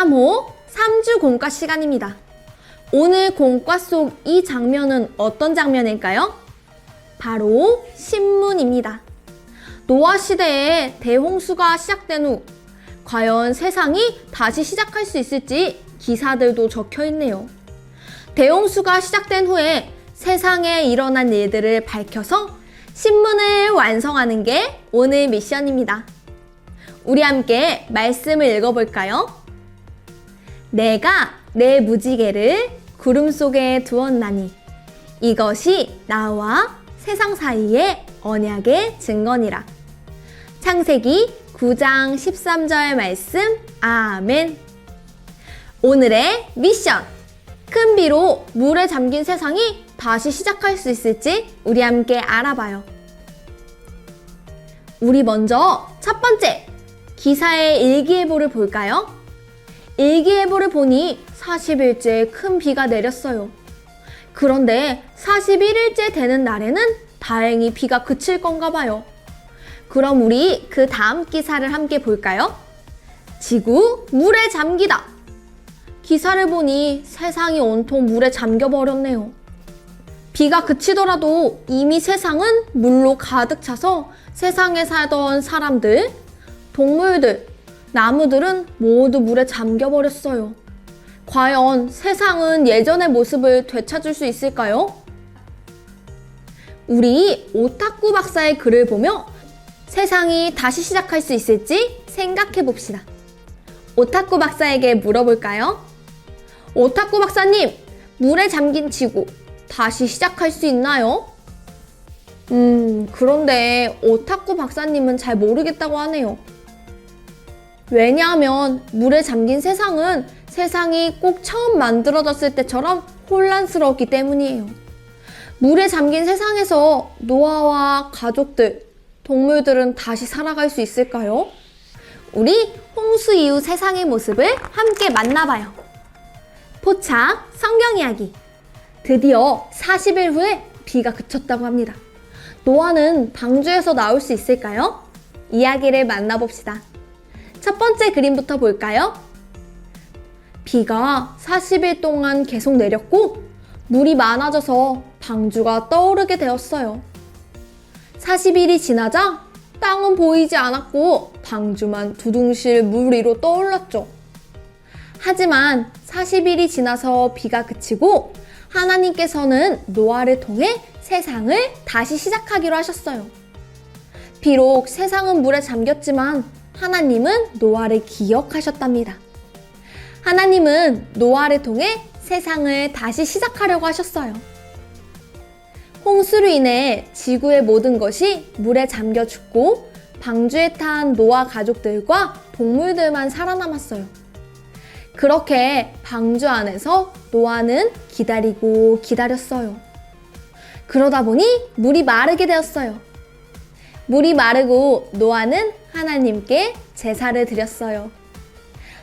제3호 3주 공과 시간입니다. 오늘 공과 속 이 장면은 어떤 장면일까요? 바로 신문입니다. 노아 시대에 대홍수가 시작된 후 과연 세상이 다시 시작할 수 있을지 기사들도 적혀 있네요. 대홍수가 시작된 후에 세상에 일어난 일들을 밝혀서 신문을 완성하는 게 오늘 미션입니다. 우리 함께 말씀을 읽어볼까요? 내가 내 무지개를 구름 속에 두었나니 이것이 나와 세상 사이의 언약의 증거니라. 창세기 9장 13절 말씀. 아멘. 오늘의 미션! 큰 비로 물에 잠긴 세상이 다시 시작할 수 있을지 우리 함께 알아봐요. 우리 먼저 첫 번째, 기사의 일기예보를 볼까요? 일기예보를 보니 40일째 큰 비가 내렸어요. 그런데 41일째 되는 날에는 다행히 비가 그칠 건가 봐요. 그럼 우리 그 다음 기사를 함께 볼까요? 지구 물에 잠기다. 기사를 보니 세상이 온통 물에 잠겨버렸네요. 비가 그치더라도 이미 세상은 물로 가득 차서 세상에 살던 사람들, 동물들, 나무들은 모두 물에 잠겨버렸어요. 과연 세상은 예전의 모습을 되찾을 수 있을까요? 우리 오타쿠 박사의 글을 보며 세상이 다시 시작할 수 있을지 생각해 봅시다. 오타쿠 박사에게 물어볼까요? 오타쿠 박사님, 물에 잠긴 지구 다시 시작할 수 있나요? 그런데 오타쿠 박사님은 잘 모르겠다고 하네요. 왜냐하면 물에 잠긴 세상은 세상이 꼭 처음 만들어졌을 때처럼 혼란스러웠기 때문이에요. 물에 잠긴 세상에서 노아와 가족들, 동물들은 다시 살아갈 수 있을까요? 우리 홍수 이후 세상의 모습을 함께 만나봐요. 포착 성경 이야기. 드디어 40일 후에 비가 그쳤다고 합니다. 노아는 방주에서 나올 수 있을까요? 이야기를 만나봅시다. 첫 번째 그림부터 볼까요? 비가 40일 동안 계속 내렸고 물이 많아져서 방주가 떠오르게 되었어요. 40일이 지나자 땅은 보이지 않았고 방주만 두둥실 물 위로 떠올랐죠. 하지만 40일이 지나서 비가 그치고 하나님께서는 노아를 통해 세상을 다시 시작하기로 하셨어요. 비록 세상은 물에 잠겼지만 하나님은 노아를 기억하셨답니다. 하나님은 노아를 통해 세상을 다시 시작하려고 하셨어요. 홍수로 인해 지구의 모든 것이 물에 잠겨 죽고 방주에 탄 노아 가족들과 동물들만 살아남았어요. 그렇게 방주 안에서 노아는 기다리고 기다렸어요. 그러다 보니 물이 마르게 되었어요. 물이 마르고 노아는 하나님께 제사를 드렸어요.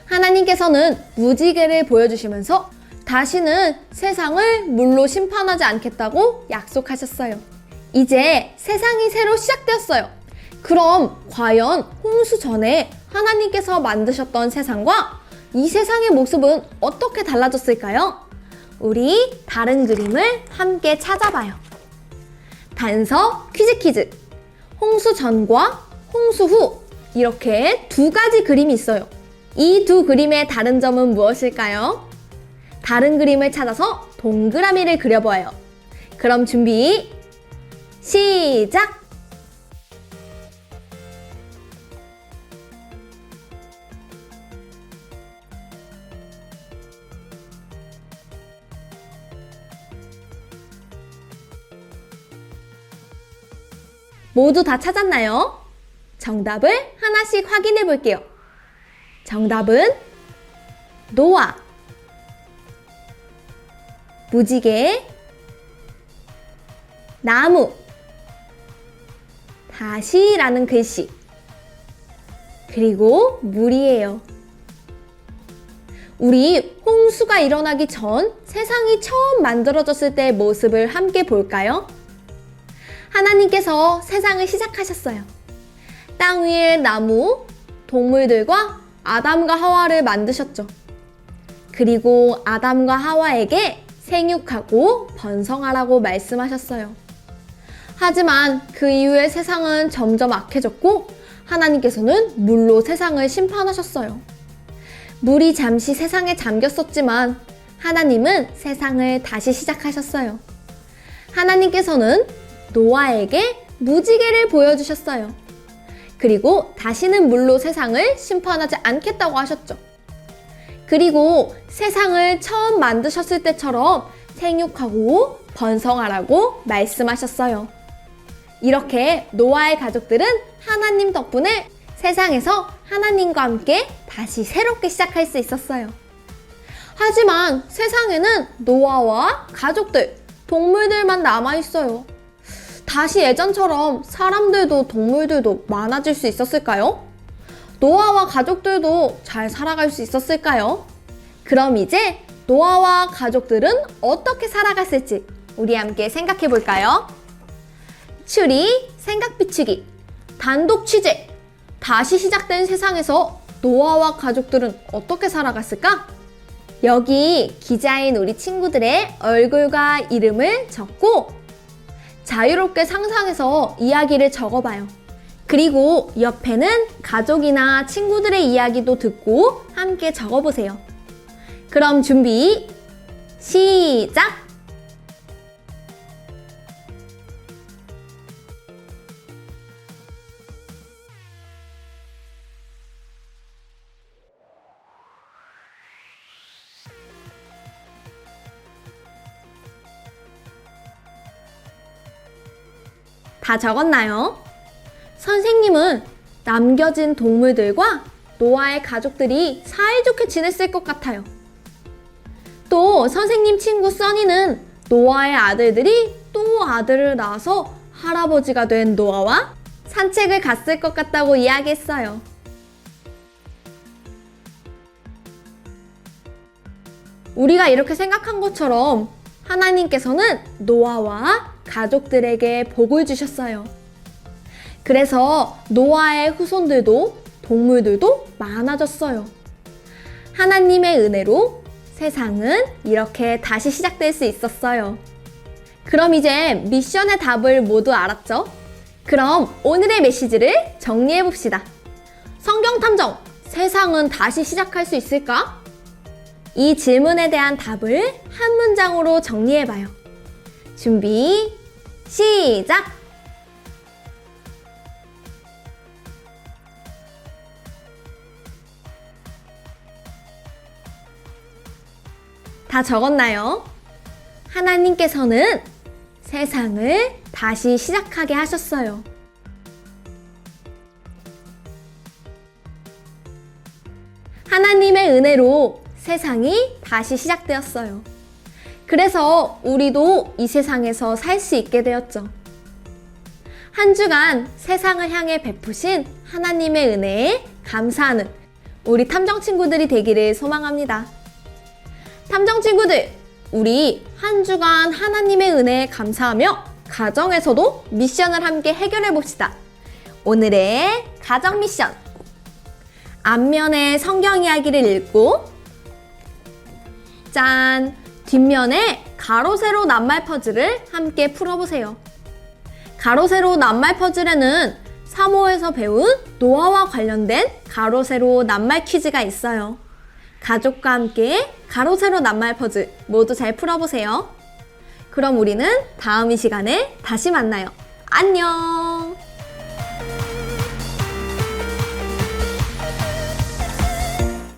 하나님께서는 무지개를 보여주시면서 다시는 세상을 물로 심판하지 않겠다고 약속하셨어요. 이제 세상이 새로 시작되었어요. 그럼 과연 홍수 전에 하나님께서 만드셨던 세상과 이 세상의 모습은 어떻게 달라졌을까요? 우리 다른 그림을 함께 찾아봐요. 단서 퀴즈. 홍수 전과 홍수 후 이렇게 두 가지 그림이 있어요. 이 두 그림의 다른 점은 무엇일까요? 다른 그림을 찾아서 동그라미를 그려보아요. 그럼 준비, 시작! 모두 다 찾았나요? 정답을 하나씩 확인해 볼게요. 정답은 노아, 무지개, 나무, 다시라는 글씨, 그리고 물이에요. 우리 홍수가 일어나기 전 세상이 처음 만들어졌을 때의 모습을 함께 볼까요? 하나님께서 세상을 시작하셨어요. 땅 위에 나무, 동물들과 아담과 하와를 만드셨죠. 그리고 아담과 하와에게 생육하고 번성하라고 말씀하셨어요. 하지만 그 이후에 세상은 점점 악해졌고 하나님께서는 물로 세상을 심판하셨어요. 물이 잠시 세상에 잠겼었지만 하나님은 세상을 다시 시작하셨어요. 하나님께서는 노아에게 무지개를 보여주셨어요. 그리고 다시는 물로 세상을 심판하지 않겠다고 하셨죠. 그리고 세상을 처음 만드셨을 때처럼 생육하고 번성하라고 말씀하셨어요. 이렇게 노아의 가족들은 하나님 덕분에 세상에서 하나님과 함께 다시 새롭게 시작할 수 있었어요. 하지만 세상에는 노아와 가족들, 동물들만 남아있어요. 다시 예전처럼 사람들도 동물들도 많아질 수 있었을까요? 노아와 가족들도 잘 살아갈 수 있었을까요? 그럼 이제 노아와 가족들은 어떻게 살아갔을지 우리 함께 생각해 볼까요? 추리, 생각 비추기, 단독 취재. 다시 시작된 세상에서 노아와 가족들은 어떻게 살아갔을까? 여기 기자인 우리 친구들의 얼굴과 이름을 적고 자유롭게 상상해서 이야기를 적어봐요. 그리고 옆에는 가족이나 친구들의 이야기도 듣고 함께 적어보세요. 그럼 준비, 시작! 다 적었나요? 선생님은 남겨진 동물들과 노아의 가족들이 사이좋게 지냈을 것 같아요. 또 선생님 친구 써니는 노아의 아들들이 또 아들을 낳아서 할아버지가 된 노아와 산책을 갔을 것 같다고 이야기했어요. 우리가 이렇게 생각한 것처럼 하나님께서는 노아와 가족들에게 복을 주셨어요. 그래서 노아의 후손들도 동물들도 많아졌어요. 하나님의 은혜로 세상은 이렇게 다시 시작될 수 있었어요. 그럼 이제 미션의 답을 모두 알았죠? 그럼 오늘의 메시지를 정리해 봅시다. 성경 탐정, 세상은 다시 시작할 수 있을까? 이 질문에 대한 답을 한 문장으로 정리해 봐요. 준비, 시작! 다 적었나요? 하나님께서는 세상을 다시 시작하게 하셨어요. 하나님의 은혜로 세상이 다시 시작되었어요. 그래서 우리도 이 세상에서 살 수 있게 되었죠. 한 주간 세상을 향해 베푸신 하나님의 은혜에 감사하는 우리 탐정 친구들이 되기를 소망합니다. 탐정 친구들, 우리 한 주간 하나님의 은혜에 감사하며 가정에서도 미션을 함께 해결해 봅시다. 오늘의 가정 미션. 앞면에 성경 이야기를 읽고 짠! 뒷면에 가로 세로 낱말 퍼즐을 함께 풀어보세요. 가로 세로 낱말 퍼즐에는 사모에서 배운 노아와 관련된 가로 세로 낱말 퀴즈가 있어요. 가족과 함께 가로 세로 낱말 퍼즐 모두 잘 풀어보세요. 그럼 우리는 다음 이 시간에 다시 만나요. 안녕!